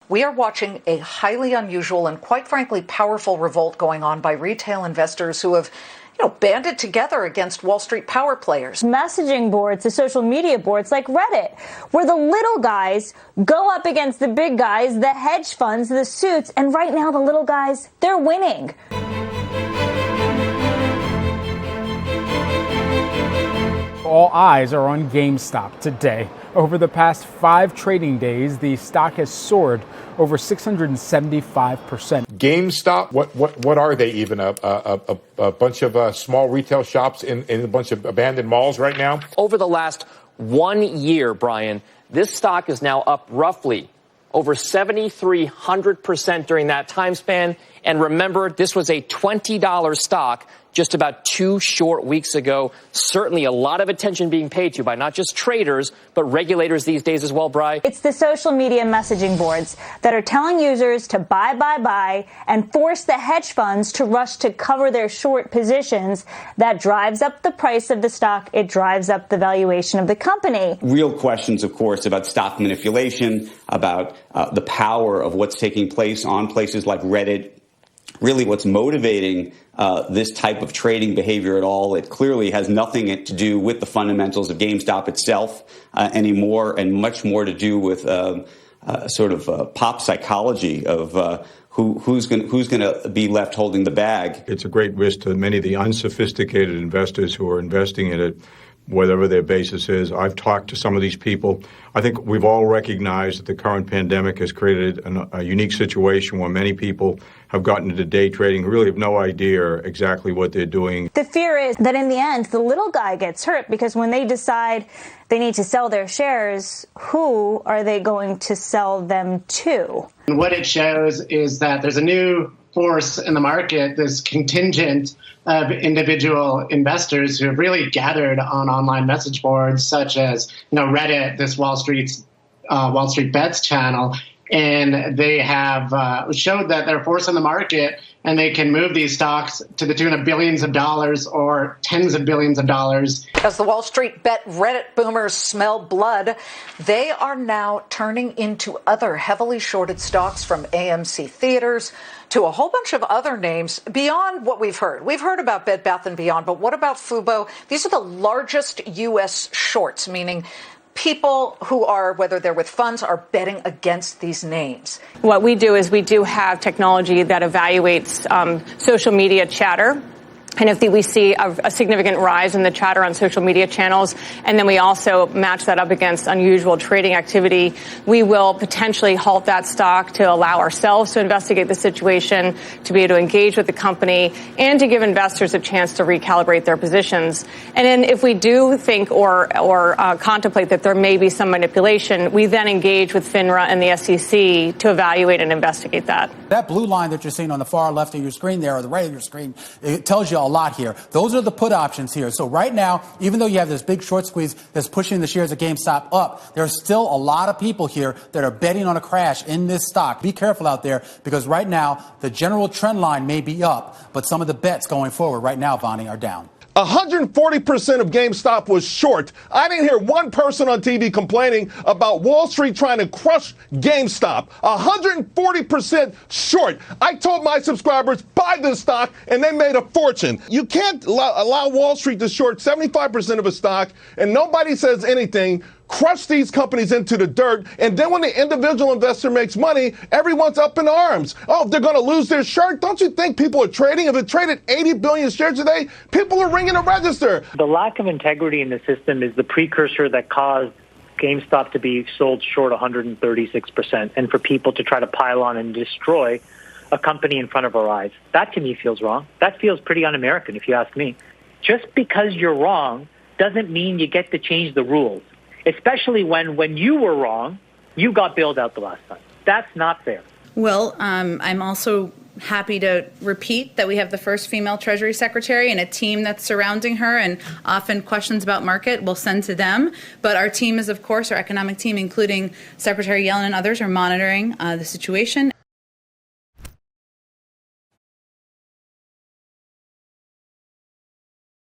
we are watching a highly unusual and quite frankly powerful revolt going on by retail investors who have banded together against Wall Street power players. Messaging boards, the social media boards like Reddit, where the little guys go up against the big guys, the hedge funds, the suits, and right now the little guys, they're winning. All eyes are on GameStop today. Over the past 5 trading days, the stock has soared over 675%. GameStop, what are they even? A bunch of small retail shops in a bunch of abandoned malls right now? Over the last 1 year, Brian, this stock is now up roughly over 7,300% during that time span. And remember, this was a $20 stock just about 2 short weeks ago. Certainly a lot of attention being paid to by not just traders, but regulators these days as well, Bri. It's the social media messaging boards that are telling users to buy, and force the hedge funds to rush to cover their short positions. That drives up the price of the stock. It drives up the valuation of the company. Real questions, of course, about stock manipulation, about the power of what's taking place on places like Reddit. Really what's motivating this type of trading behavior at all. It clearly has nothing to do with the fundamentals of GameStop itself anymore, and much more to do with sort of pop psychology of who's going to be left holding the bag. It's a great risk to many of the unsophisticated investors who are investing in it, whatever their basis is. I've talked to some of these people. I think we've all recognized that the current pandemic has created a unique situation where many people have gotten into day trading who really have no idea exactly what they're doing. The fear is that in the end, the little guy gets hurt because when they decide they need to sell their shares, who are they going to sell them to? And what it shows is that there's a new force in the market, this contingent of individual investors who have really gathered on online message boards such as Reddit, this Wall Street Bets channel, and they have showed that they're a force in the market and they can move these stocks to the tune of billions of dollars or tens of billions of dollars. As the Wall Street Bet Reddit boomers smell blood, they are now turning into other heavily shorted stocks, from AMC Theaters to a whole bunch of other names beyond what we've heard. We've heard about Bed Bath & Beyond, but what about Fubo? These are the largest U.S. shorts, meaning people who are, whether they're with funds, are betting against these names. What we do is we do have technology that evaluates social media chatter. And if we see a significant rise in the chatter on social media channels, and then we also match that up against unusual trading activity, we will potentially halt that stock to allow ourselves to investigate the situation, to be able to engage with the company, and to give investors a chance to recalibrate their positions. And then if we do think or contemplate that there may be some manipulation, we then engage with FINRA and the SEC to evaluate and investigate that. That blue line that you're seeing on the far left of your screen there, or the right of your screen, it tells you a lot here. Those are the put options here. So right now, even though you have this big short squeeze that's pushing the shares of GameStop up, there's still a lot of people here that are betting on a crash in this stock. Be careful out there, because right now, the general trend line may be up, but some of the bets going forward right now, Bonnie, are down. 140% of GameStop was short. I didn't hear one person on TV complaining about Wall Street trying to crush GameStop. 140% short. I told my subscribers, buy this stock, and they made a fortune. You can't allow Wall Street to short 75% of a stock, and nobody says anything. Crush these companies into the dirt, and then when the individual investor makes money, everyone's up in arms. Oh, they're going to lose their shirt? Don't you think people are trading? If it traded 80 billion shares today, people are ringing a register. The lack of integrity in the system is the precursor that caused GameStop to be sold short 136%, and for people to try to pile on and destroy a company in front of our eyes. That, to me, feels wrong. That feels pretty un-American, if you ask me. Just because you're wrong doesn't mean you get to change the rules. Especially when you were wrong, you got bailed out the last time. That's not fair. Well, I'm also happy to repeat that we have the first female Treasury Secretary and a team that's surrounding her, and often questions about market we'll send to them. But our team is, of course, our economic team, including Secretary Yellen and others, are monitoring the situation.